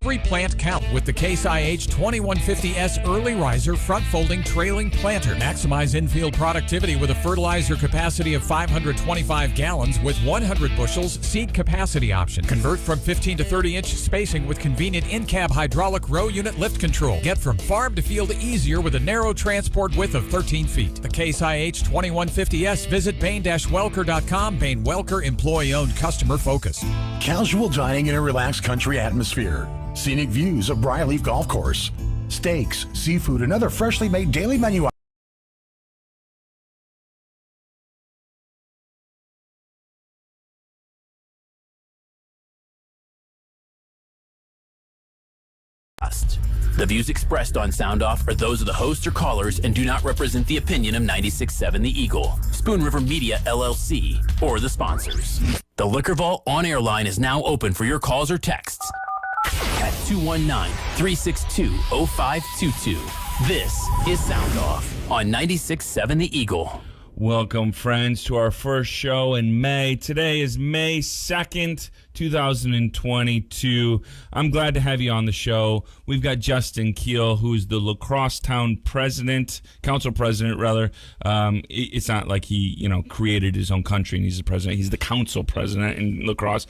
Every plant count with the Case IH 2150S Early Riser Front Folding Trailing Planter. Maximize infield productivity with a fertilizer capacity of 525 gallons with 100 bushels seed capacity option. Convert from 15 to 30-inch spacing with convenient in-cab hydraulic row unit lift control. Get from farm to field easier with a narrow transport width of 13 feet. The Case IH 2150S. Visit Bain-Welker.com. Bain Welker, employee-owned, customer focused. Casual dining in a relaxed country atmosphere. Scenic views of Bryleaf Golf Course. Steaks, seafood, and other freshly made daily menu The views expressed on Sound Off are those of the host or callers and do not represent the opinion of 96.7 The Eagle, Spoon River Media LLC, or the sponsors. The Liquor Vault on-air line is now open for your calls or texts at 219-362-0522. This is Sound Off on 96.7 The Eagle. Welcome, friends, to our first show in May. Today is May 2nd, 2022. I'm glad to have you on the show. We've got Justin Kiel, who's the La Crosse Town council president, rather. It's not like he, created his own country and he's the president. He's the council president in La Crosse.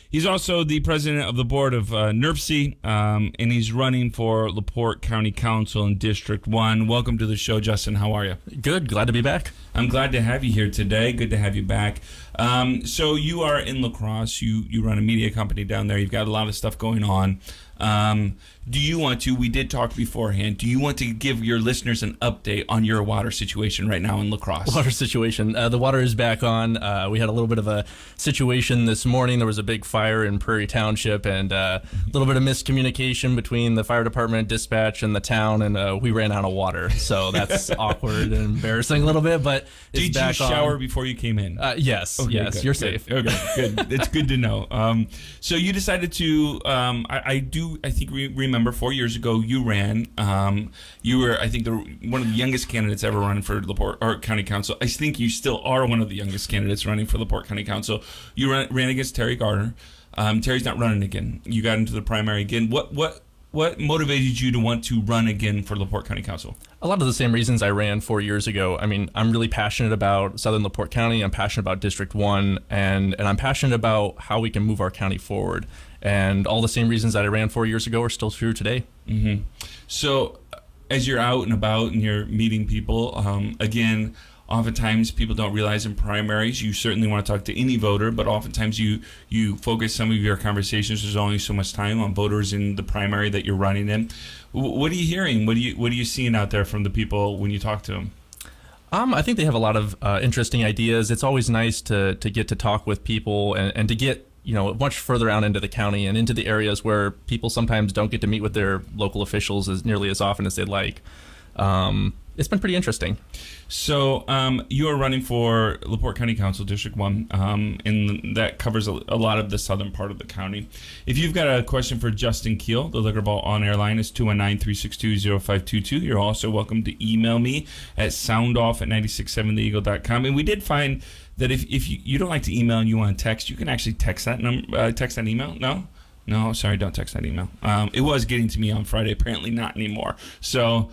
He's also the president of the board of NERPC, and he's running for LaPorte County Council in District 1. Welcome to the show, Justin. How are you? Good. Glad to be back. I'm glad to have you here today. Good to have you back. So you are in La Crosse. You run a media company down there. You've got a lot of stuff going on. Do you want to, we did talk beforehand, do you want to give your listeners an update on your water situation right now in La Crosse? Water situation. The water is back on. We had a little bit of a situation this morning. There was a big fire in Prairie Township and a little bit of miscommunication between the fire department, dispatch, and the town, and we ran out of water. So that's awkward and embarrassing a little bit, but it's Did back you shower on. Before you came in? Yes, Okay, yes, good, you're good. safe. Okay, good. It's good to know. So you decided to, I think we remember 4 years ago you ran. You were, I think, one of the youngest candidates ever running for LaPorte County Council. I think you still are one of the youngest candidates running for LaPorte County Council. You ran against Terry Garner. Terry's not running again. You got into the primary again. What motivated you to want to run again for LaPorte County Council? A lot of the same reasons I ran 4 years ago. I mean, I'm really passionate about Southern LaPorte County. I'm passionate about District 1, and I'm passionate about how we can move our county forward. And all the same reasons that I ran 4 years ago are still true today. Mm-hmm. So as you're out and about and you're meeting people, again, oftentimes people don't realize in primaries, you certainly want to talk to any voter, but oftentimes you focus some of your conversations, there's only so much time on voters in the primary that you're running in. What are you hearing? What are you seeing out there from the people when you talk to them? I think they have a lot of interesting ideas. It's always nice to get to talk with people and to get much further out into the county and into the areas where people sometimes don't get to meet with their local officials as nearly as often as they'd like. It's been pretty interesting. So you are running for LaPorte County Council District 1, and that covers a lot of the southern part of the county. If you've got a question for Justin Kiel, the Liquor Vault on-air line is 219-362-0522. You're also welcome to email me at soundoff@967theeagle.com. And we did find that if you don't like to email and you want to text, you can actually text that email. No, sorry, don't text that email. It was getting to me on Friday, apparently not anymore. So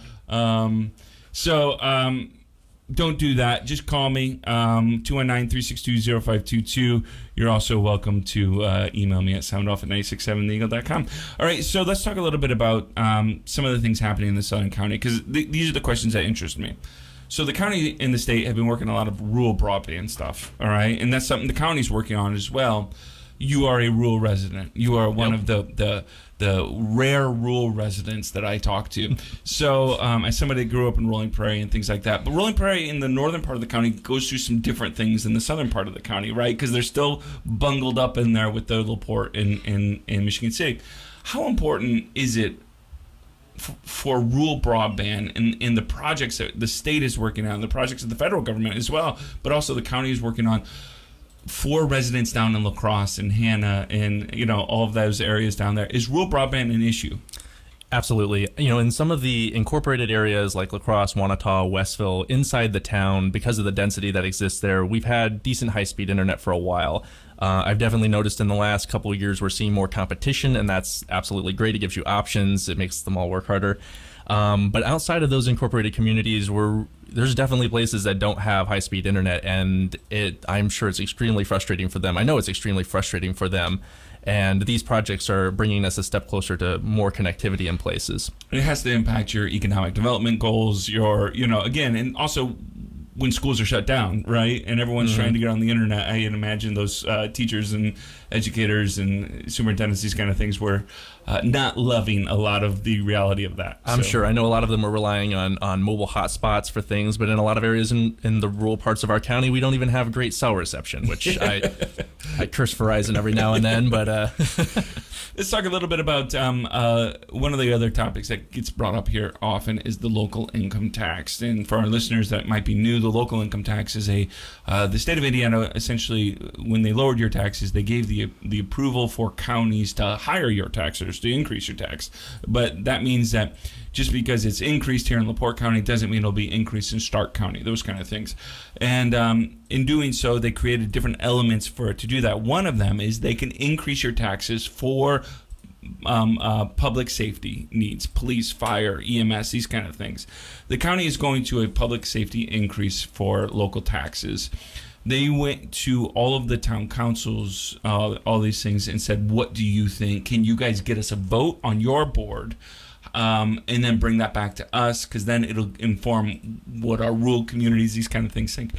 don't do that. Just call me, 219-362-0522. You're also welcome to email me at soundoff@967theeagle.com. All right, so let's talk a little bit about some of the things happening in the Southern County, because these are the questions that interest me. So the county and the state have been working a lot of rural broadband stuff, all right? And that's something the county's working on as well. You are a rural resident. You are one of the rare rural residents that I talk to. So as somebody that grew up in Rolling Prairie and things like that, but Rolling Prairie in the northern part of the county goes through some different things than the southern part of the county, right? Because they're still bungled up in there with the LaPorte in Michigan City. How important is it for rural broadband and the projects that the state is working on, the projects of the federal government as well, but also the county is working on, for residents down in La Crosse and Hannah and all of those areas down there? Is rural broadband an issue? Absolutely. In some of the incorporated areas like La Crosse, Wanata, Westville, inside the town, because of the density that exists there, we've had decent high-speed internet for a while. I've definitely noticed in the last couple of years we're seeing more competition, and that's absolutely great. It gives you options. It makes them all work harder. But outside of those incorporated communities, there's definitely places that don't have high-speed internet, and I'm sure it's extremely frustrating for them. I know it's extremely frustrating for them. And these projects are bringing us a step closer to more connectivity in places. It has to impact your economic development goals, again, and also when schools are shut down, right? And everyone's trying to get on the internet. I can imagine those teachers and educators and superintendents, these kind of things, were not loving a lot of the reality of that. I'm sure. I know a lot of them are relying on mobile hotspots for things, but in a lot of areas in the rural parts of our county, we don't even have great cell reception, which I curse Verizon every now and then, but... Let's talk a little bit about one of the other topics that gets brought up here often is the local income tax. And for our listeners that might be new, the local income tax is the state of Indiana, essentially, when they lowered your taxes, they gave the approval for counties to hire your taxers, to increase your tax. But that means that just because it's increased here in LaPorte County doesn't mean it'll be increased in Stark County, those kind of things. And in doing so, they created different elements for it to do that. One of them is they can increase your taxes for public safety needs, police, fire, EMS, these kind of things. The county is going to a public safety increase for local taxes. They went to all of the town councils, all these things, and said, what do you think? Can you guys get us a vote on your board? And then bring that back to us, because then it'll inform what our rural communities, these kind of things, think.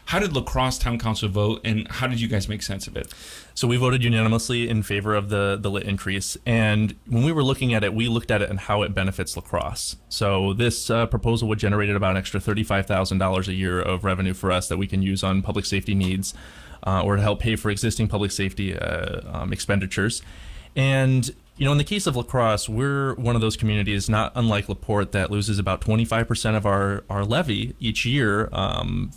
How did La Crosse Town Council vote, and how did you guys make sense of it? So we voted unanimously in favor of the lit increase, and when we were looking at it, we looked at it and how it benefits La Crosse. So this proposal would generate about an extra $35,000 a year of revenue for us that we can use on public safety needs or to help pay for existing public safety expenditures. And in the case of La Crosse, we're one of those communities, not unlike LaPorte, that loses about 25% of our levy each year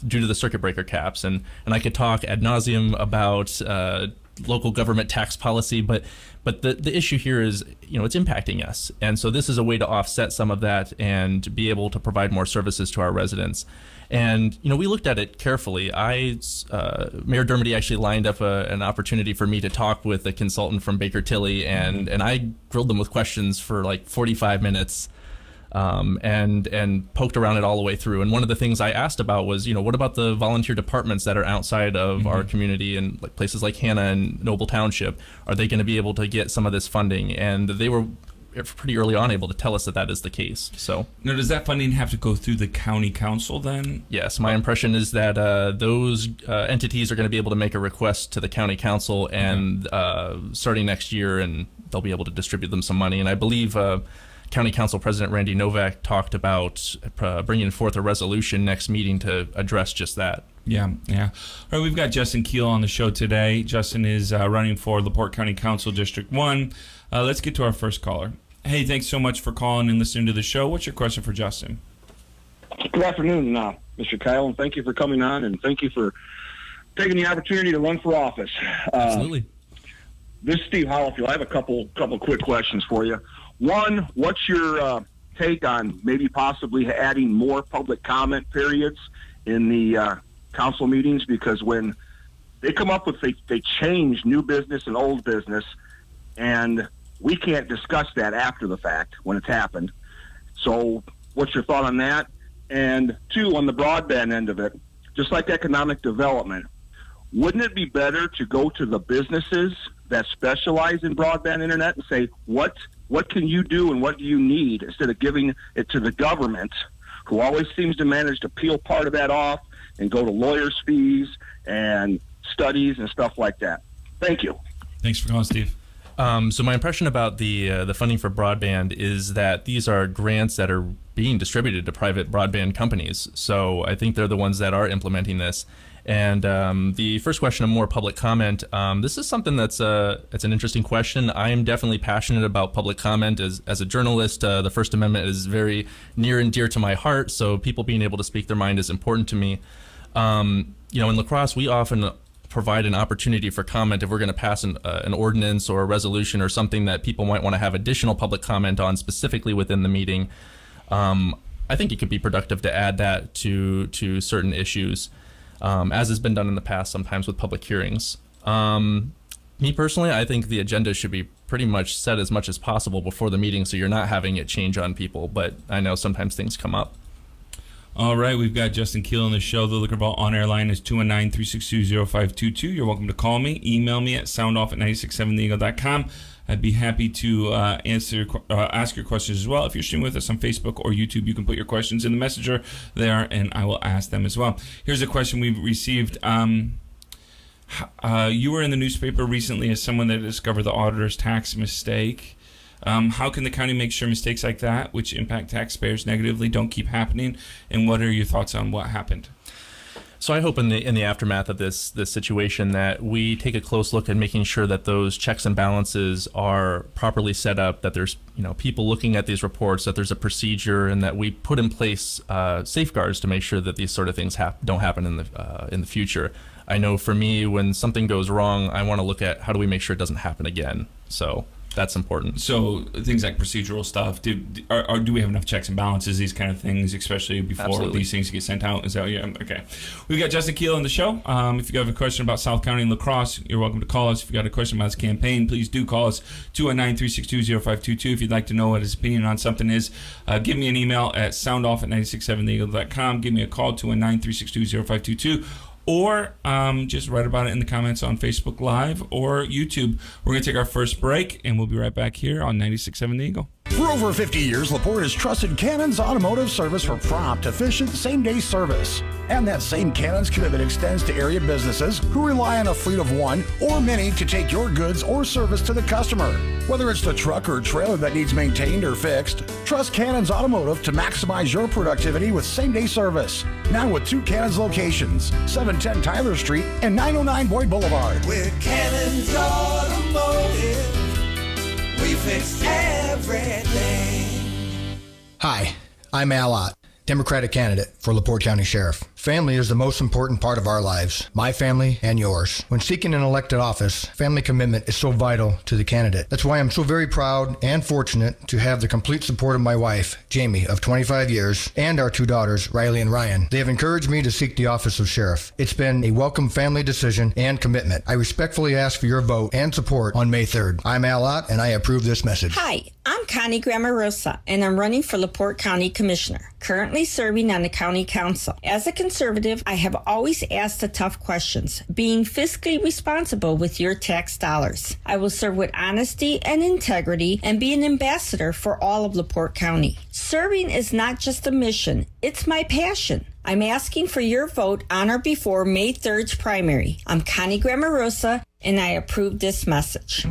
due to the circuit breaker caps. And I could talk ad nauseum about local government tax policy, but the issue here is, it's impacting us. And so this is a way to offset some of that and be able to provide more services to our residents. And, we looked at it carefully. Mayor Dermody actually lined up an opportunity for me to talk with a consultant from Baker Tilly, and I grilled them with questions for like 45 minutes and poked around it all the way through. And one of the things I asked about was, what about the volunteer departments that are outside of our community and like places like Hannah and Noble Township? Are they going to be able to get some of this funding? And they were pretty early on able to tell us that is the case. So now, does that funding have to go through the county council then? Yes, my impression is that those entities are going to be able to make a request to the county council, and starting next year, and they'll be able to distribute them some money. And I believe County Council President Randy Novak talked about bringing forth a resolution next meeting to address just that. Yeah. All right, we've got Justin Kiel on the show today. Justin is running for LaPorte County Council District 1. Let's get to our first caller. Hey, thanks so much for calling and listening to the show. What's your question for Justin? Good afternoon, Mr. Kyle, and thank you for coming on, and thank you for taking the opportunity to run for office. Absolutely. This is Steve Hollifield. I have a couple quick questions for you. One, what's your take on maybe possibly adding more public comment periods in the council meetings? Because when they come up with, they change new business and old business, and we can't discuss that after the fact when it's happened. So what's your thought on that? And two, on the broadband end of it, just like economic development, wouldn't it be better to go to the businesses that specialize in broadband internet and say, what can you do and what do you need, instead of giving it to the government, who always seems to manage to peel part of that off and go to lawyers' fees and studies and stuff like that? Thank you. Thanks for calling, Steve. So my impression about the funding for broadband is that these are grants that are being distributed to private broadband companies. So I think they're the ones that are implementing this. And the first question, a more public comment. This is something it's an interesting question. I am definitely passionate about public comment. As a journalist, the First Amendment is very near and dear to my heart. So people being able to speak their mind is important to me. In La Crosse, we often provide an opportunity for comment if we're going to pass an ordinance or a resolution or something that people might want to have additional public comment on specifically within the meeting. I think it could be productive to add that to certain issues, as has been done in the past sometimes with public hearings. Me personally, I think the agenda should be pretty much set as much as possible before the meeting so you're not having it change on people, but I know sometimes things come up. All right, we've got Justin Kiel on the show. The Liquor Vault on-air line is 219-362-0522. You're welcome to call me. Email me at soundoff@967theeagle.com. I'd be happy to ask your questions as well. If you're streaming with us on Facebook or YouTube, you can put your questions in the messenger there, and I will ask them as well. Here's a question we've received. You were in the newspaper recently as someone that discovered the auditor's tax mistake. How can the county make sure mistakes like that, which impact taxpayers negatively, don't keep happening? And what are your thoughts on what happened? So I hope in the aftermath of this situation that we take a close look at making sure that those checks and balances are properly set up, that there's people looking at these reports, that there's a procedure, and that we put in place safeguards to make sure that these sort of things don't happen in the future. I know for me, when something goes wrong, I want to look at how do we make sure it doesn't happen again. So that's important. So things like procedural stuff, do we have enough checks and balances, these kind of things, especially before Absolutely. These things get sent out? Is that okay? We've got Justin Kiel on the show. If you have a question about South County and La Crosse, you're welcome to call us. If you got a question about his campaign, please do call us 219-362-0522. If you'd like to know what his opinion on something is, give me an email at soundoff@967theeagle.com. Give me a call 219-362-0522. Or just write about it in the comments on Facebook Live or YouTube. We're going to take our first break, and we'll be right back here on 96.7 The Eagle. For over 50 years, LaPorte has trusted Cannon's Automotive Service for prompt, efficient, same-day service. And that same Cannon's commitment extends to area businesses who rely on a fleet of one or many to take your goods or service to the customer. Whether it's the truck or trailer that needs maintained or fixed, trust Cannon's Automotive to maximize your productivity with same-day service. Now with 2 Cannon's locations, 710 Tyler Street and 909 Boyd Boulevard. With Cannon's Automotive, we fix everything. Hi, I'm Al Ott, Democratic candidate for LaPorte County Sheriff. Family is the most important part of our lives, my family and yours. When seeking an elected office, family commitment is so vital to the candidate. That's why I'm so very proud and fortunate to have the complete support of my wife, Jamie, of 25 years, and our 2 daughters, Riley and Ryan. They have encouraged me to seek the office of sheriff. It's been a welcome family decision and commitment. I respectfully ask for your vote and support on May 3rd. I'm Al Ott, and I approve this message. Hi, I'm Connie Grammarosa, and I'm running for LaPorte County Commissioner, currently serving on the County Council. As a conservative, I have always asked the tough questions, being fiscally responsible with your tax dollars. I will serve with honesty and integrity and be an ambassador for all of LaPorte County. Serving is not just a mission, it's my passion. I'm asking for your vote on or before May 3rd's primary. I'm Connie Grammarosa, and I approve this message.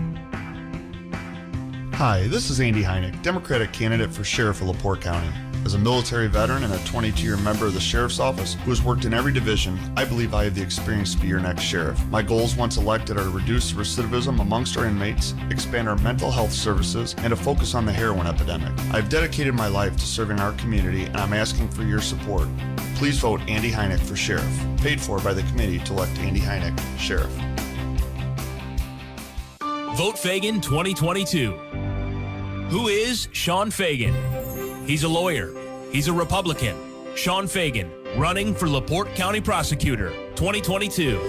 Hi, this is Andy Heineck, Democratic candidate for Sheriff of LaPorte County. As a military veteran and a 22-year member of the Sheriff's Office who has worked in every division, I believe I have the experience to be your next sheriff. My goals once elected are to reduce recidivism amongst our inmates, expand our mental health services, and to focus on the heroin epidemic. I've dedicated my life to serving our community, and I'm asking for your support. Please vote Andy Heineck for Sheriff, paid for by the committee to elect Andy Heineck Sheriff. Vote Fagan 2022. Who is Sean Fagan? He's a lawyer. He's a Republican. Sean Fagan, running for LaPorte County Prosecutor 2022.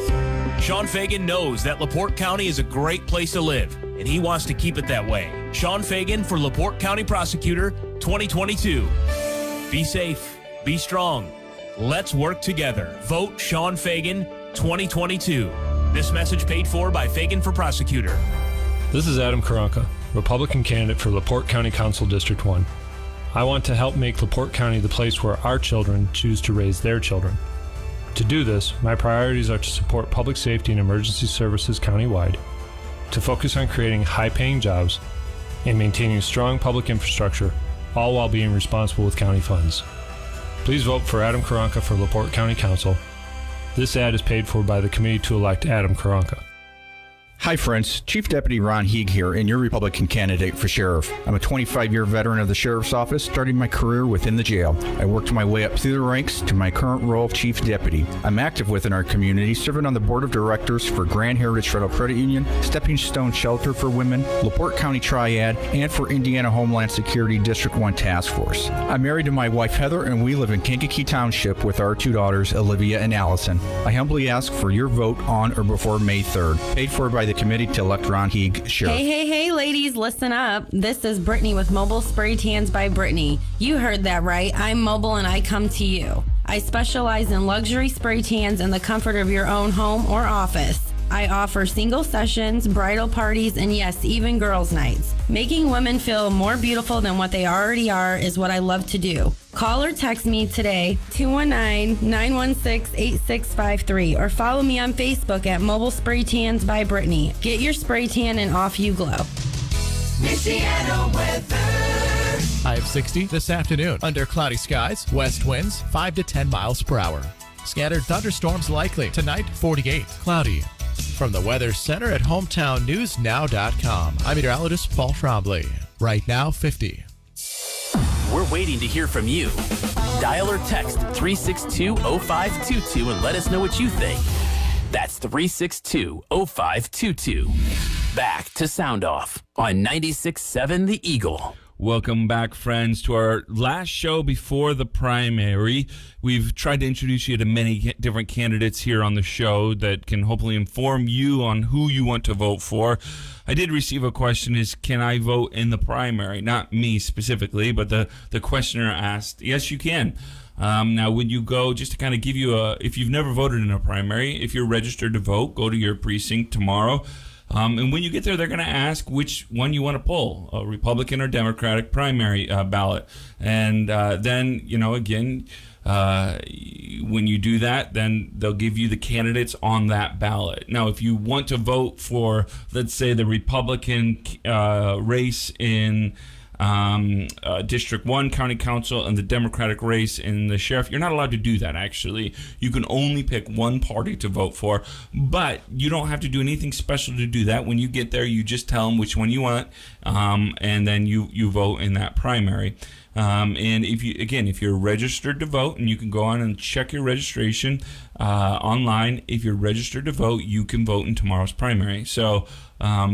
Sean Fagan knows that LaPorte County is a great place to live, and he wants to keep it that way. Sean Fagan for LaPorte County Prosecutor 2022. Be safe. Be strong. Let's work together. Vote Sean Fagan 2022. This message paid for by Fagan for Prosecutor. This is Adam Karanka, Republican candidate for LaPorte County Council District 1. I want to help make LaPorte County the place where our children choose to raise their children. To do this, my priorities are to support public safety and emergency services countywide, to focus on creating high-paying jobs, and maintaining strong public infrastructure, all while being responsible with county funds. Please vote for Adam Karanka for LaPorte County Council. This ad is paid for by the committee to elect Adam Karanka. Hi friends, Chief Deputy Ron Heeg here, and your Republican candidate for sheriff. I'm a 25-year veteran of the sheriff's office, starting my career within the jail. I worked my way up through the ranks to my current role of Chief Deputy. I'm active within our community, serving on the board of directors for Grand Heritage Federal Credit Union, Stepping Stone Shelter for Women, LaPorte County Triad, and for Indiana Homeland Security District 1 Task Force. I'm married to my wife Heather, and we live in Kankakee Township with our 2 daughters, Olivia and Allison. I humbly ask for your vote on or before May 3rd, paid for by the committee to elect Ron Heeg sheriff. Hey, ladies, listen up. This is Brittany with Mobile Spray Tans by Brittany. You heard that right. I'm mobile and I come to you. I specialize in luxury spray tans in the comfort of your own home or office. I offer single sessions, bridal parties, and yes, even girls' nights. Making women feel more beautiful than what they already are is what I love to do. Call or text me today, 219-916-8653, or follow me on Facebook at Mobile Spray Tans by Brittany. Get your spray tan and off you glow. Michiana weather. High of 60 this afternoon. Under cloudy skies, west winds 5 to 10 miles per hour. Scattered thunderstorms likely. Tonight, 48. Cloudy. From the Weather Center at HometownNewsNow.com, I'm meteorologist Paul Trombley. Right now, 50. We're waiting to hear from you. Dial or text 362-0522 and let us know what you think. That's 362-0522. Back to Sound Off on 96.7 The Eagle. Welcome back, friends, to our last show before the primary. We've tried to introduce you to many different candidates here on the show that can hopefully inform you on who you want to vote for. I did receive a question, is can I vote in the primary? Not me specifically, but the questioner asked, yes, you can. Now, when you go, just to kind of give you if you've never voted in a primary, if you're registered to vote, go to your precinct tomorrow. And when you get there, they're going to ask which one you want to pull, a Republican or Democratic primary ballot. And then, again, when you do that, then they'll give you the candidates on that ballot. Now, if you want to vote for, let's say, the Republican race in District 1 County Council and the Democratic race in the sheriff, you're not allowed to do that, actually. You can only pick one party to vote for, but you don't have to do anything special to do that. When you get there, you just tell them which one you want, and then you vote in that primary. And if you're registered to vote, and you can go on and check your registration online, if you're registered to vote, you can vote in tomorrow's primary. So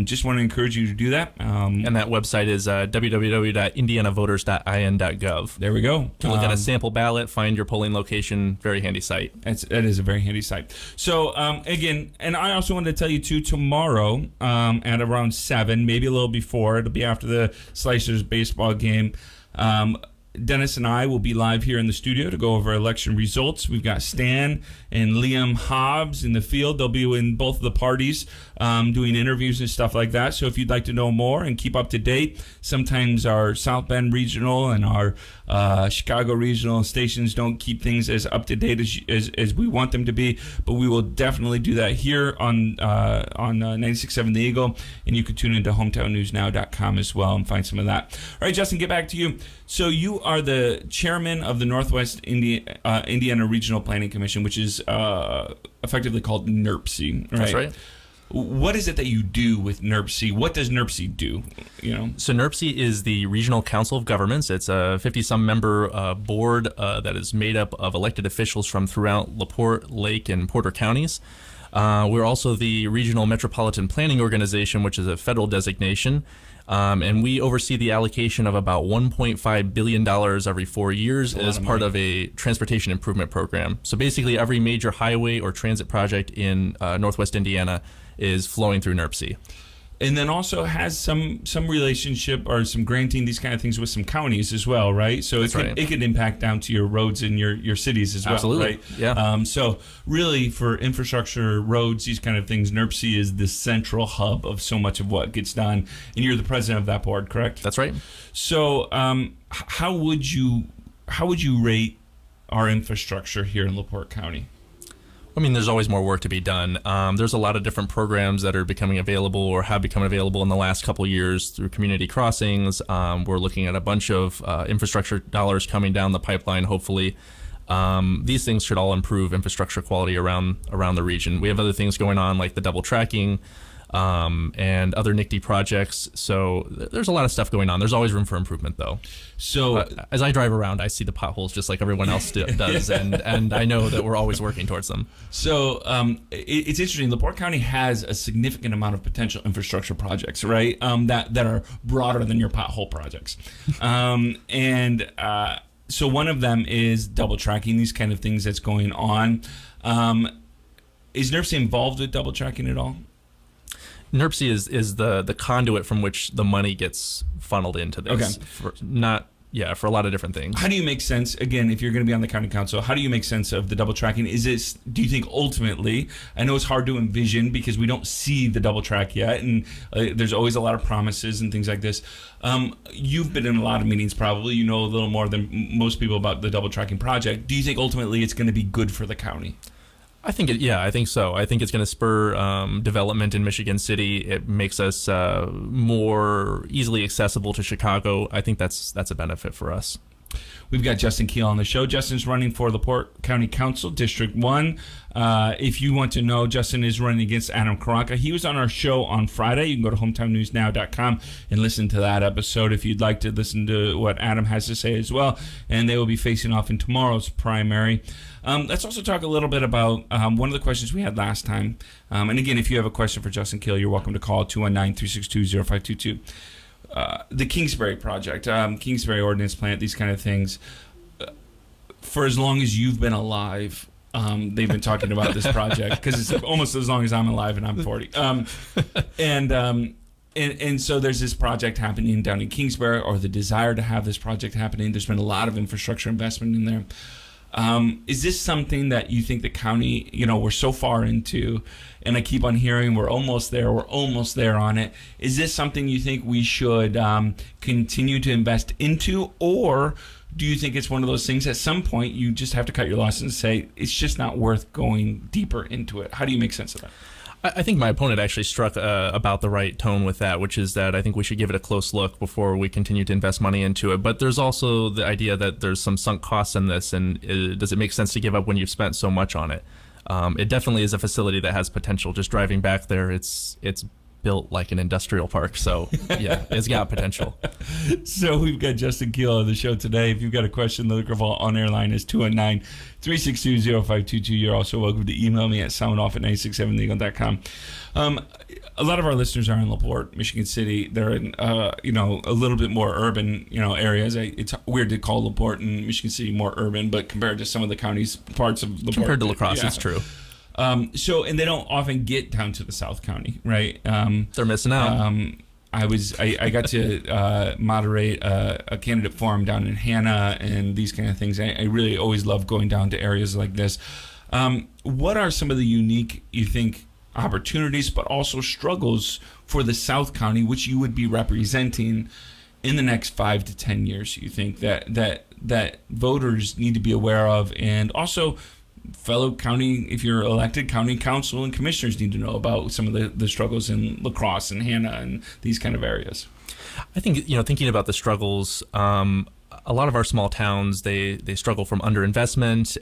just want to encourage you to do that. And that website is www.indianavoters.in.gov. There we go. You can look at a sample ballot, find your polling location. Very handy site. That is a very handy site. So again, and I also wanted to tell you too, tomorrow at around 7, maybe a little before, it'll be after the Slicers baseball game. Dennis and I will be live here in the studio to go over election results. We've got Stan and Liam Hobbs in the field. They'll be in both of the parties doing interviews and stuff like that. So if you'd like to know more and keep up to date, sometimes our South Bend regional and our Chicago regional stations don't keep things as up to date as we want them to be. But we will definitely do that here on 96.7 The Eagle. And you can tune into HometownNewsNow.com as well and find some of that. All right, Justin, get back to you. So you are the chairman of the Northwest Indiana Regional Planning Commission, which is effectively called NERPC, right? That's right. What is it that you do with NERPC? What does NERPC do? So NERPC is the Regional Council of Governments. It's a 50-some member board that is made up of elected officials from throughout LaPorte, Lake, and Porter counties. We're also the Regional Metropolitan Planning Organization, which is a federal designation. And we oversee the allocation of about $1.5 billion every 4 years as part of a transportation improvement program. So basically every major highway or transit project in Northwest Indiana is flowing through NERPC. And then also has some relationship or some granting, these kind of things with some counties as well, right? So it could impact down to your roads in your cities as well, Absolutely. Right? Yeah. So really for infrastructure, roads, these kind of things, NERPC is the central hub of so much of what gets done. And you're the president of that board, correct? That's right. So how would you rate our infrastructure here in LaPorte County? I mean, there's always more work to be done. There's a lot of different programs that are becoming available or have become available in the last couple of years through community crossings. We're looking at a bunch of infrastructure dollars coming down the pipeline, hopefully. These things should all improve infrastructure quality around the region. We have other things going on like the double tracking, and other NICTE projects. So there's a lot of stuff going on. There's always room for improvement, though. So as I drive around, I see the potholes just like everyone else does, and I know that we're always working towards them. So it's interesting. LaPorte County has a significant amount of potential infrastructure projects, right? That are broader than your pothole projects, so one of them is double tracking, these kind of things that's going on. Is NERC involved with double tracking at all? NERC is the conduit from which the money gets funneled into this. Okay. For a lot of different things. How do you make sense, again, if you're going to be on the county council, how do you make sense of the double tracking? Do you think ultimately, I know it's hard to envision because we don't see the double track yet, and there's always a lot of promises and things like this. You've been in a lot of meetings probably, you know a little more than most people about the double tracking project. Do you think ultimately it's going to be good for the county? I think I think so. I think it's going to spur development in Michigan City. It makes us more easily accessible to Chicago. I think that's a benefit for us. We've got Justin Kiel on the show. Justin's running for LaPorte County Council, District 1. If you want to know, Justin is running against Adam Karanka. He was on our show on Friday. You can go to hometownnewsnow.com and listen to that episode if you'd like to listen to what Adam has to say as well. And they will be facing off in tomorrow's primary. Let's also talk a little bit about one of the questions we had last time. And again, if you have a question for Justin Kiel, you're welcome to call 219-362-0522. The Kingsbury project, Kingsbury Ordnance Plant, these kind of things. For as long as you've been alive, they've been talking about this project because it's almost as long as I'm alive and I'm 40. And so there's this project happening down in Kingsbury, or the desire to have this project happening. There's been a lot of infrastructure investment in there. Is this something that you think the county, we're so far into, and I keep on hearing we're almost there on it. Is this something you think we should continue to invest into, or do you think it's one of those things at some point you just have to cut your losses and say it's just not worth going deeper into it? How do you make sense of that? I think my opponent actually struck about the right tone with that, which is that I think we should give it a close look before we continue to invest money into it. But there's also the idea that there's some sunk costs in this, and does it make sense to give up when you've spent so much on it? It definitely is a facility that has potential. Just driving back there, it's built like an industrial park. So, yeah, it's got potential. So we've got Justin Kiel on the show today. If you've got a question, the Liquor Vault on-air line is 219-362-0522. You're also welcome to email me at soundoff@967theeagle.com. A lot of our listeners are in LaPorte, Michigan City. They're in, a little bit more urban, areas. It's weird to call LaPorte and Michigan City more urban, but compared to some of the county's parts of LaPorte. Compared to La Crosse, it's true. And they don't often get down to the South County, right? They're missing out. I got to moderate a candidate forum down in Hannah and these kind of things. I really always love going down to areas like this. What are some of the unique, you think, opportunities, but also struggles for the South County, which you would be representing in the next 5 to 10 years? You think that voters need to be aware of, and also fellow county, if you're elected, county council and commissioners need to know about some of the struggles in La Crosse and Hannah and these kind of areas? I think, thinking about the struggles, a lot of our small towns, they struggle from underinvestment.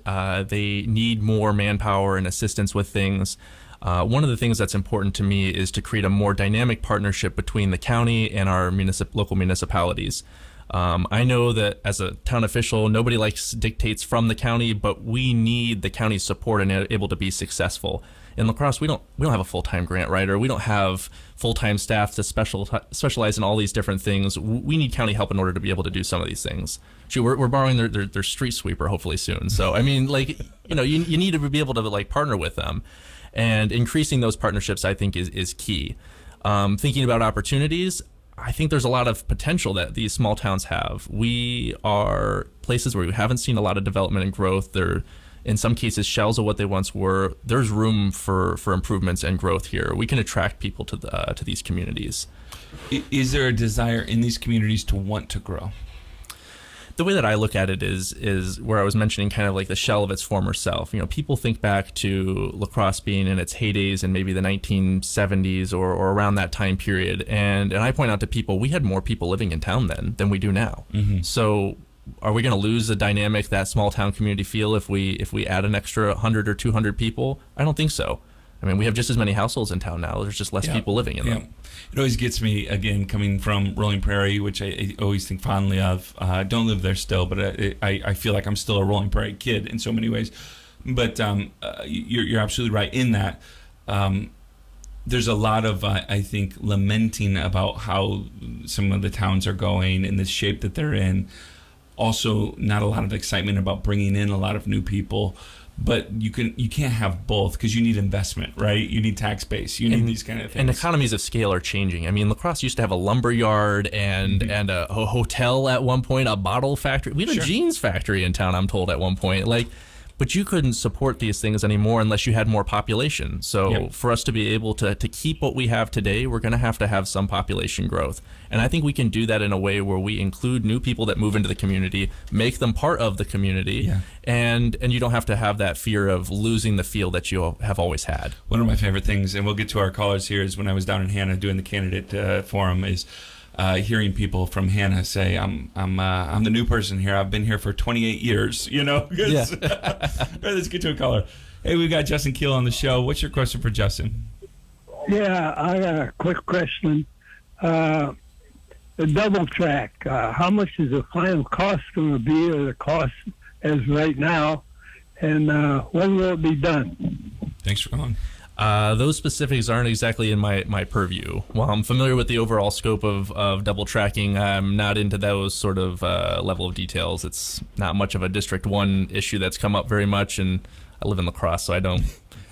They need more manpower and assistance with things. One of the things that's important to me is to create a more dynamic partnership between the county and our local municipalities. I know that as a town official, nobody likes dictates from the county, but we need the county's support and able to be successful. In La Crosse, we don't have a full-time grant writer. We don't have full-time staff to specialize in all these different things. We need county help in order to be able to do some of these things. We're borrowing their street sweeper hopefully soon. So I mean, you need to be able to partner with them, and increasing those partnerships I think is key. Thinking about opportunities, I think there's a lot of potential that these small towns have. We are places where we haven't seen a lot of development and growth. They're, in some cases, shells of what they once were. There's room for improvements and growth here. We can attract people to these communities. Is there a desire in these communities to want to grow? The way that I look at it is where I was mentioning kind of like the shell of its former self. People think back to La Crosse being in its heydays in maybe the 1970s or around that time period. And I point out to people, we had more people living in town then than we do now. Mm-hmm. So are we going to lose the dynamic, that small town community feel, if we add an extra 100 or 200 people? I don't think so. I mean, we have just as many households in town now. There's just less people living in them. It always gets me, again, coming from Rolling Prairie, which I always think fondly of. I don't live there still, but I feel like I'm still a Rolling Prairie kid in so many ways. But you're absolutely right in that. There's a lot of, I think, lamenting about how some of the towns are going and the shape that they're in. Also, not a lot of excitement about bringing in a lot of new people. But you can't have both because you need investment, right? You need tax base. You need these kind of things. And economies of scale are changing. I mean, La Crosse used to have a lumber yard and a hotel at one point, a bottle factory. We had a jeans factory in town, I'm told, at one point. But you couldn't support these things anymore unless you had more population. So for us to be able to keep what we have today, we're going to have some population growth. And I think we can do that in a way where we include new people that move into the community, make them part of the community, and you don't have to have that fear of losing the feel that you have always had. One of my favorite things, and we'll get to our callers here, is when I was down in Hannah doing the candidate forum, is hearing people from Hannah say, I'm the new person here. I've been here for 28 years, Let's get to a caller. Hey, we've got Justin Kiel on the show. What's your question for Justin? Yeah, I got a quick question. The double track, how much is the final cost going to be, or the cost as right now, and when will it be done? Thanks for calling. Those specifics aren't exactly in my purview. While I'm familiar with the overall scope of double tracking, I'm not into those sort of level of details. It's not much of a District 1 issue that's come up very much, and I live in La Crosse, so I don't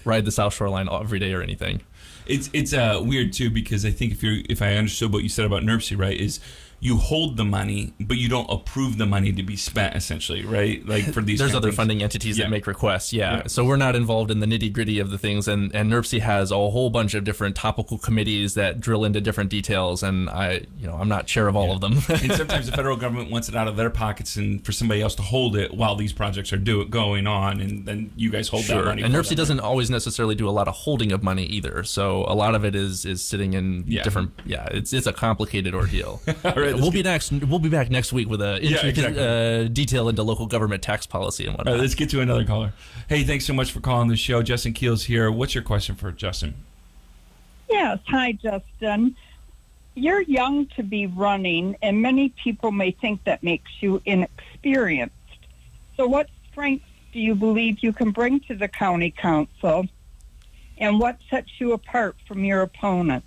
ride the South Shore Line every day or anything. It's weird too, because I think if I understood what you said about NERC, right, is you hold the money, but you don't approve the money to be spent, essentially, right? Like for these, there's other funding entities that make requests, So we're not involved in the nitty gritty of the things, and NERC has a whole bunch of different topical committees that drill into different details, and I'm not chair of all of them. And sometimes the federal government wants it out of their pockets and for somebody else to hold it while these projects are going on, and then you guys hold that money. And NERC doesn't always necessarily do a lot of holding of money either, so a lot of it is sitting in different. It's a complicated ordeal. Right, We'll be back next week with a intricate detail into local government tax policy and whatnot. All right, let's get to another caller. Hey, thanks so much for calling the show. Justin Kiel's here. What's your question for Justin? Yes, hi, Justin. You're young to be running, and many people may think that makes you inexperienced. So what strengths do you believe you can bring to the county council, and what sets you apart from your opponents?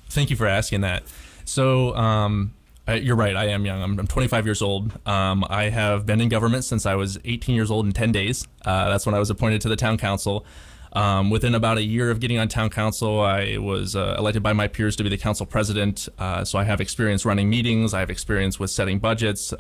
Thank you for asking that. So you're right, I am young. I'm 25 years old. I have been in government since I was 18 years old in 10 days. That's when I was appointed to the town council. Within about a year of getting on town council, I was elected by my peers to be the council president. So I have experience running meetings. I have experience with setting budgets,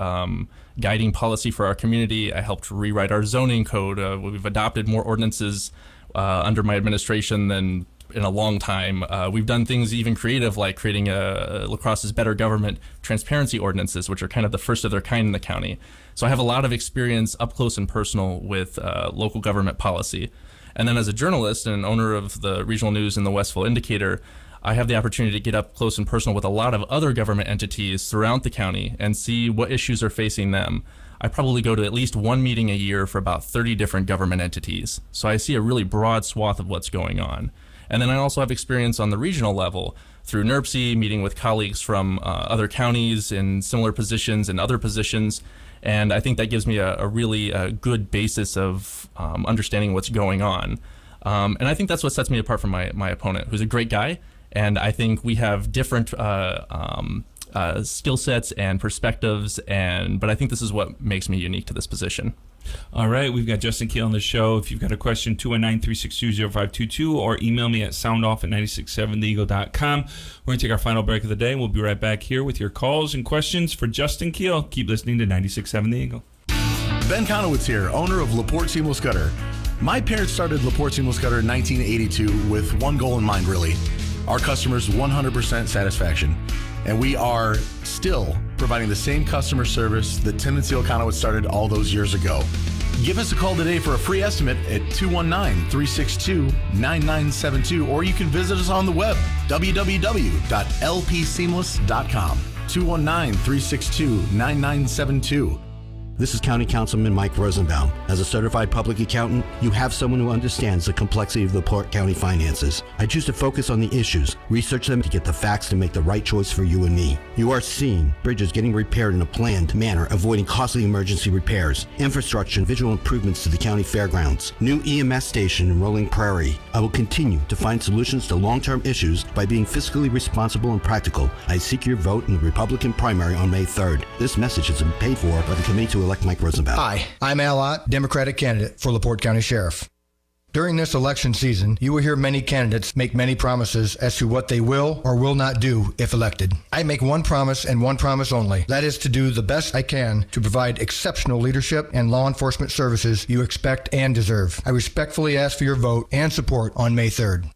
guiding policy for our community. I helped rewrite our zoning code. We've adopted more ordinances under my administration than in a long time. We've done things even creative, like creating La Crosse's Better Government transparency ordinances, which are kind of the first of their kind in the county. So I have a lot of experience up close and personal with local government policy. And then as a journalist and owner of the regional news and the Westville Indicator, I have the opportunity to get up close and personal with a lot of other government entities throughout the county and see what issues are facing them. I probably go to at least one meeting a year for about 30 different government entities. So I see a really broad swath of what's going on. And then I also have experience on the regional level through NERC, meeting with colleagues from other counties in similar positions and other positions. And I think that gives me a really good basis of understanding what's going on. And I think that's what sets me apart from my opponent, who's a great guy. And I think we have different skill sets and perspectives, but I think this is what makes me unique to this position. All right, we've got Justin Kiel on the show. If you've got a question, 219-362-0522, or email me at soundoff@967theeagle.com. We're going to take our final break of the day. We'll be right back here with your calls and questions for Justin Kiel. Keep listening to 96.7 The Eagle. Ben Conowitz here, owner of LaPorte Seamless Gutter. My parents started LaPorte Seamless Gutter in 1982 with one goal in mind, really. Our customers' 100% satisfaction. And we are still providing the same customer service that Tim and Seal Conowitz started all those years ago. Give us a call today for a free estimate at 219-362-9972, or you can visit us on the web, www.lpseamless.com, 219-362-9972. This is County Councilman Mike Rosenbaum. As a certified public accountant, you have someone who understands the complexity of LaPorte County finances. I choose to focus on the issues, research them to get the facts to make the right choice for you and me. You are seeing bridges getting repaired in a planned manner, avoiding costly emergency repairs, infrastructure and visual improvements to the county fairgrounds, new EMS station in Rolling Prairie. I will continue to find solutions to long-term issues by being fiscally responsible and practical. I seek your vote in the Republican primary on May 3rd. This message has been paid for by the committee to elect Mike Rosenbaum. Hi, I'm Al Ott, Democratic candidate for LaPorte County Sheriff. During this election season, you will hear many candidates make many promises as to what they will or will not do if elected. I make one promise and one promise only. That is to do the best I can to provide exceptional leadership and law enforcement services you expect and deserve. I respectfully ask for your vote and support on May 3rd.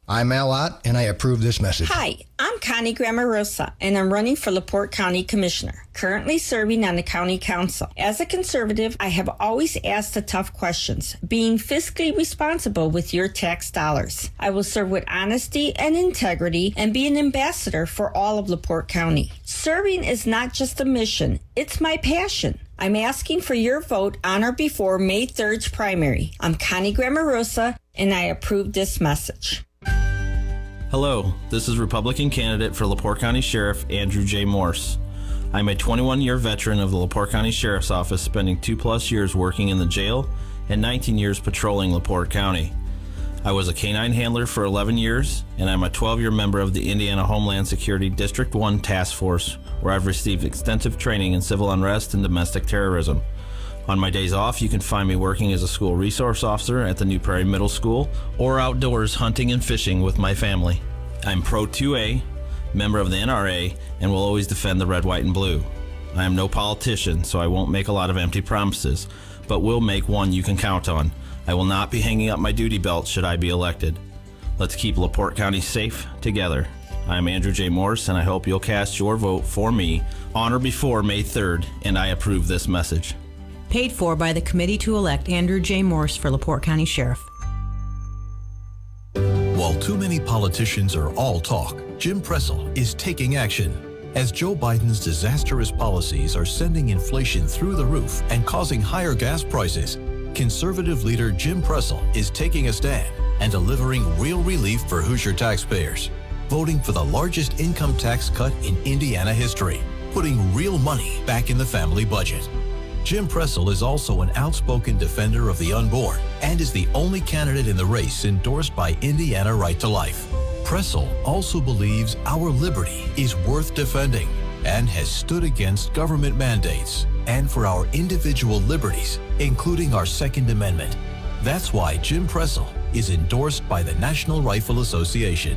I'm Al Ott, and I approve this message. Hi, I'm Connie Grammarosa, and I'm running for LaPorte County Commissioner, currently serving on the County Council. As a conservative, I have always asked the tough questions, being fiscally responsible with your tax dollars. I will serve with honesty and integrity and be an ambassador for all of LaPorte County. Serving is not just a mission, it's my passion. I'm asking for your vote on or before May 3rd's primary. I'm Connie Grammarosa, and I approve this message. Hello, this is Republican candidate for LaPorte County Sheriff Andrew J. Morse. I'm a 21-year veteran of the LaPorte County Sheriff's Office, spending 2+ years working in the jail and 19 years patrolling LaPorte County. I was a canine handler for 11 years, and I'm a 12-year member of the Indiana Homeland Security District 1 Task Force, where I've received extensive training in civil unrest and domestic terrorism. On my days off, you can find me working as a school resource officer at the New Prairie Middle School or outdoors hunting and fishing with my family. I'm Pro 2A, member of the NRA, and will always defend the red, white, and blue. I am no politician, so I won't make a lot of empty promises, but will make one you can count on. I will not be hanging up my duty belt should I be elected. Let's keep LaPorte County safe together. I'm Andrew J. Morse, and I hope you'll cast your vote for me on or before May 3rd, and I approve this message. Paid for by the committee to elect Andrew J. Morse for LaPorte County Sheriff. While too many politicians are all talk, Jim Pressel is taking action. As Joe Biden's disastrous policies are sending inflation through the roof and causing higher gas prices, conservative leader Jim Pressel is taking a stand and delivering real relief for Hoosier taxpayers, voting for the largest income tax cut in Indiana history, putting real money back in the family budget. Jim Pressel is also an outspoken defender of the unborn and is the only candidate in the race endorsed by Indiana Right to Life. Pressel also believes our liberty is worth defending and has stood against government mandates and for our individual liberties, including our Second Amendment. That's why Jim Pressel is endorsed by the National Rifle Association.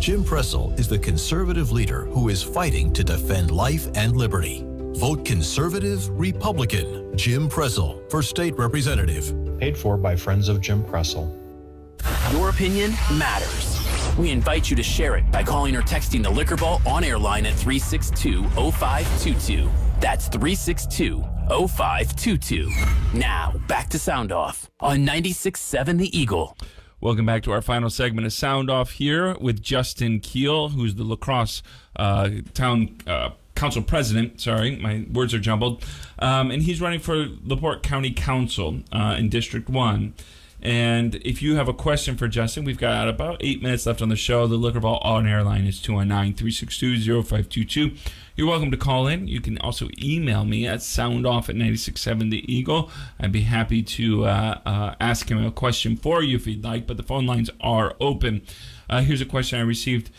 Jim Pressel is the conservative leader who is fighting to defend life and liberty. Vote Conservative Republican Jim Pressel for State Representative. Paid for by Friends of Jim Pressel. Your opinion matters. We invite you to share it by calling or texting the Liquor Ball on-air line at 362-0522. That's 362-0522. Now, back to Sound Off on 96.7 The Eagle. Welcome back to our final segment of Sound Off here with Justin Kiel, who's the La Crosse town council president. Sorry, my words are jumbled. And he's running for LaPorte County Council in District 1. And if you have a question for Justin, we've got about 8 minutes left on the show. The Liquor Ball on-air line is 219-362-0522. You're welcome to call in. You can also email me at soundoff@967 The Eagle. I'd be happy to ask him a question for you if you'd like, but the phone lines are open. Here's a question I received.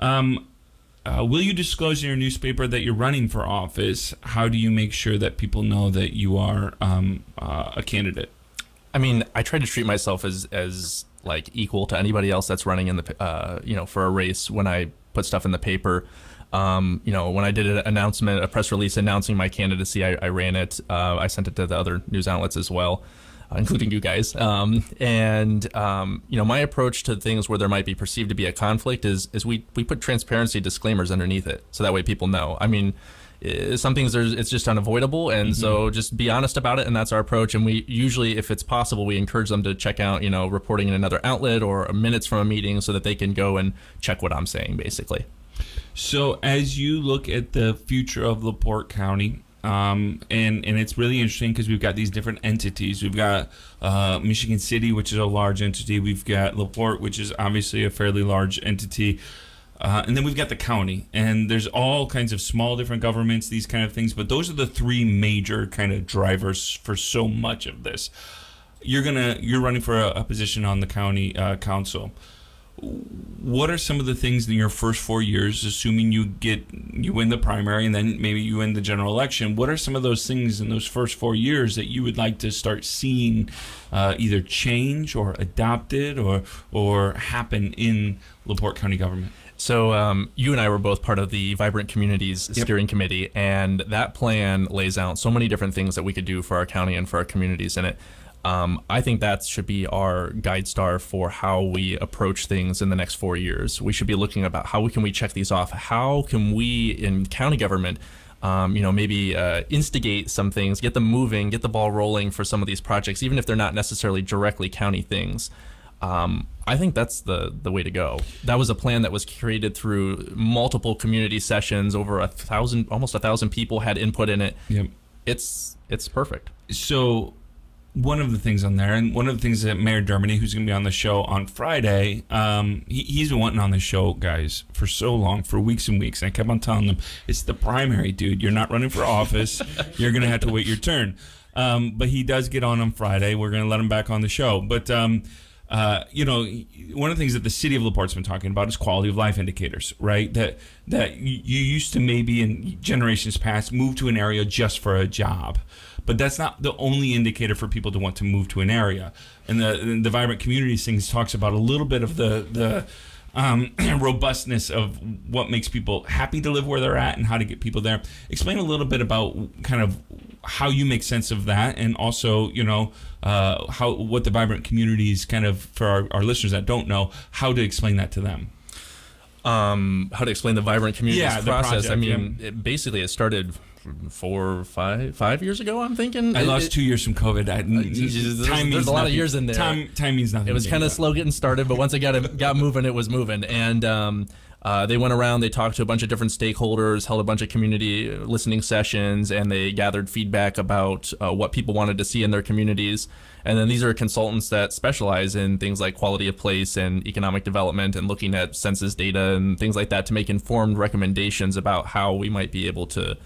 Will you disclose in your newspaper that you're running for office? How do you make sure that people know that you are a candidate? I mean, I try to treat myself as like equal to anybody else that's running in the for a race when I put stuff in the paper. When I did an announcement, a press release announcing my candidacy, I ran it. I sent it to the other news outlets as well, including you guys. My approach to things where there might be perceived to be a conflict is we put transparency disclaimers underneath it, so that way people know. I mean, some things it's just unavoidable, and so just be honest about it, and that's our approach. And we usually, if it's possible, we encourage them to check out, reporting in another outlet or minutes from a meeting so that they can go and check what I'm saying, basically. So as you look at the future of LaPorte County, And it's really interesting because we've got these different entities. We've got Michigan City, which is a large entity. We've got LaPorte, which is obviously a fairly large entity. And then we've got the county, and there's all kinds of small different governments, these kind of things. But those are the three major kind of drivers for so much of this. You're running for a position on the county council. What are some of the things in your first 4 years, assuming you win the primary and then maybe you win the general election? What are some of those things in those first 4 years that you would like to start seeing either change or adopted or happen in LaPorte County government? So you and I were both part of the Vibrant Communities Steering Committee, and that plan lays out so many different things that we could do for our county and for our communities in it. I think that should be our guide star for how we approach things in the next 4 years. We should be looking about how can we check these off? How can we in county government, maybe instigate some things, get them moving, get the ball rolling for some of these projects, even if they're not necessarily directly county things. I think that's the way to go. That was a plan that was created through multiple community sessions. Over almost 1,000 people had input in it. Yep. It's perfect. So one of the things on there, and one of the things that Mayor Dermody, who's going to be on the show on Friday, he's been wanting on the show, guys, for so long, for weeks and weeks. And I kept on telling them, it's the primary, dude. You're not running for office. You're going to have to wait your turn. But he does get on Friday. We're going to let him back on the show. But one of the things that the city of LaPorte's been talking about is quality of life indicators, right? That you used to maybe in generations past move to an area just for a job. But that's not the only indicator for people to want to move to an area. And the Vibrant Communities things talks about a little bit of the robustness of what makes people happy to live where they're at and how to get people there. Explain a little bit about kind of how you make sense of that, and also, what the Vibrant Communities kind of, for our listeners that don't know, how to explain that to them. How to explain the Vibrant Communities process. Project, it started 5 years ago, I'm thinking. I lost 2 years from COVID. There's a lot of years in there. Time means nothing. It was kind of slow getting started, but once it got moving, it was moving. And they went around, they talked to a bunch of different stakeholders, held a bunch of community listening sessions, and they gathered feedback about what people wanted to see in their communities. And then these are consultants that specialize in things like quality of place and economic development and looking at census data and things like that to make informed recommendations about how we might be able to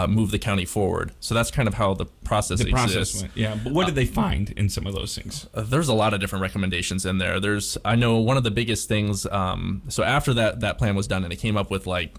move the county forward. So that's kind of how the process exists. Went, yeah. But what did they find in some of those things? There's a lot of different recommendations in there. I know one of the biggest things, so after that plan was done and it came up with like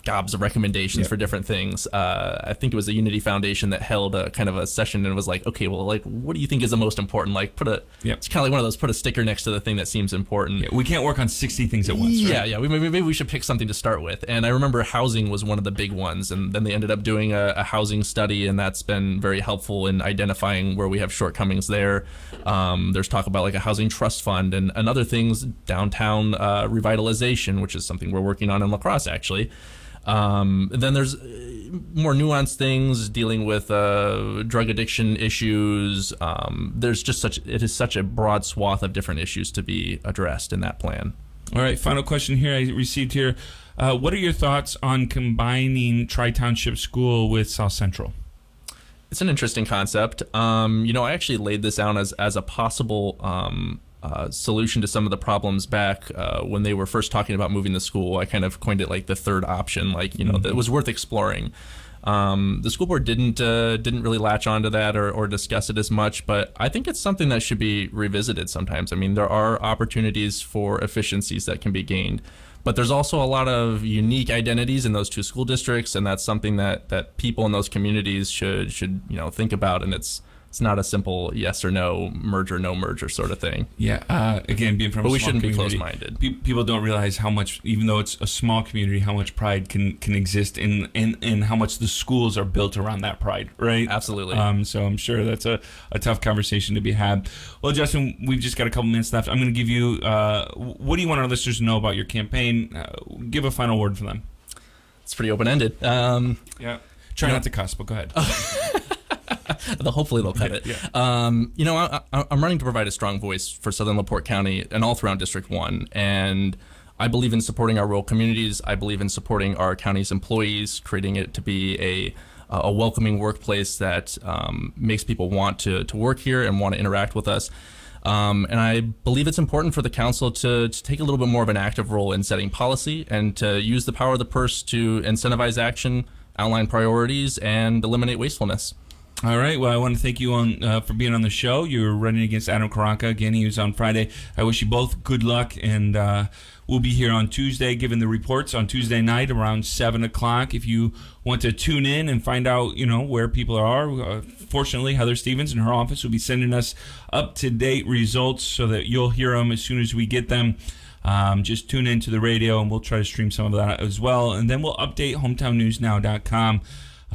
gobs of recommendations for different things. I think it was the Unity Foundation that held a kind of a session and was like, okay, well, like, what do you think is the most important? Like, it's kind of like one of those, put a sticker next to the thing that seems important. Yeah, we can't work on 60 things at once. Yeah, right? Maybe we should pick something to start with. And I remember housing was one of the big ones, and then they ended up doing a housing study, and that's been very helpful in identifying where we have shortcomings there. There's talk about like a housing trust fund and other things, downtown revitalization, which is something we're working on in La Crosse, actually. Then there's more nuanced things dealing with drug addiction issues. It is such a broad swath of different issues to be addressed in that plan. All right, final question here I received here. What are your thoughts on combining Tri-Township School with South Central? It's an interesting concept. I actually laid this out as a possible solution to some of the problems back when they were first talking about moving the school. I kind of coined it like the third option, that was worth exploring. The school board didn't really latch onto that or discuss it as much, but I think it's something that should be revisited sometimes. I mean, there are opportunities for efficiencies that can be gained, but there's also a lot of unique identities in those two school districts, and that's something that people in those communities should think about, and it's not a simple yes or no merger sort of thing. Yeah. Again, being from but a we small shouldn't community, be close-minded. People don't realize how much, even though it's a small community, how much pride can exist in how much the schools are built around that pride, right? Absolutely. So I'm sure that's a tough conversation to be had. Well, Justin, we've just got a couple minutes left. I'm going to give you, what do you want our listeners to know about your campaign? Give a final word for them. It's pretty open-ended. Yeah. Try not to cuss, but go ahead. Hopefully they'll cut it. Yeah. I'm running to provide a strong voice for Southern LaPorte County and all throughout District 1. And I believe in supporting our rural communities. I believe in supporting our county's employees, creating it to be a welcoming workplace that makes people want to work here and want to interact with us. And I believe it's important for the council to take a little bit more of an active role in setting policy and to use the power of the purse to incentivize action, outline priorities, and eliminate wastefulness. All right. Well, I want to thank you for being on the show. You're running against Adam Karanka. Again, he was on Friday. I wish you both good luck, and we'll be here on Tuesday giving the reports on Tuesday night around 7 o'clock. If you want to tune in and find out, where people are, fortunately, Heather Stevens in her office will be sending us up-to-date results so that you'll hear them as soon as we get them. Just tune into the radio, and we'll try to stream some of that as well. And then we'll update hometownnewsnow.com.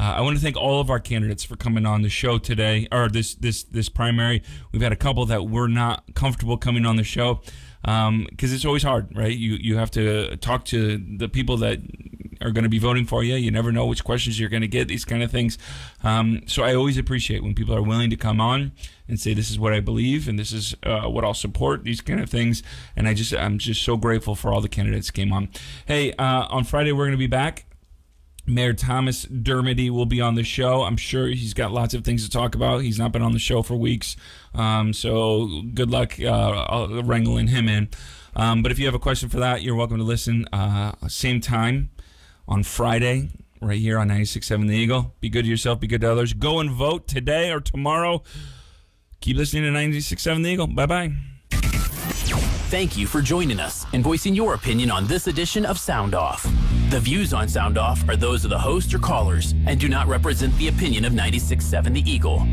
I want to thank all of our candidates for coming on the show today, or this primary. We've had a couple that were not comfortable coming on the show because it's always hard, right? You have to talk to the people that are going to be voting for you. You never know which questions you're going to get, these kind of things. So I always appreciate when people are willing to come on and say, this is what I believe and this is what I'll support, these kind of things. And I'm just so grateful for all the candidates that came on. Hey, on Friday, we're going to be back. Mayor Thomas Dermody will be on the show. I'm sure he's got lots of things to talk about. He's not been on the show for weeks. So good luck wrangling him in. But if you have a question for that, you're welcome to listen. Same time on Friday, right here on 96.7 The Eagle. Be good to yourself, be good to others. Go and vote today or tomorrow. Keep listening to 96.7 The Eagle. Bye-bye. Thank you for joining us and voicing your opinion on this edition of Sound Off. The views on Sound Off are those of the host or callers and do not represent the opinion of 96.7 The Eagle.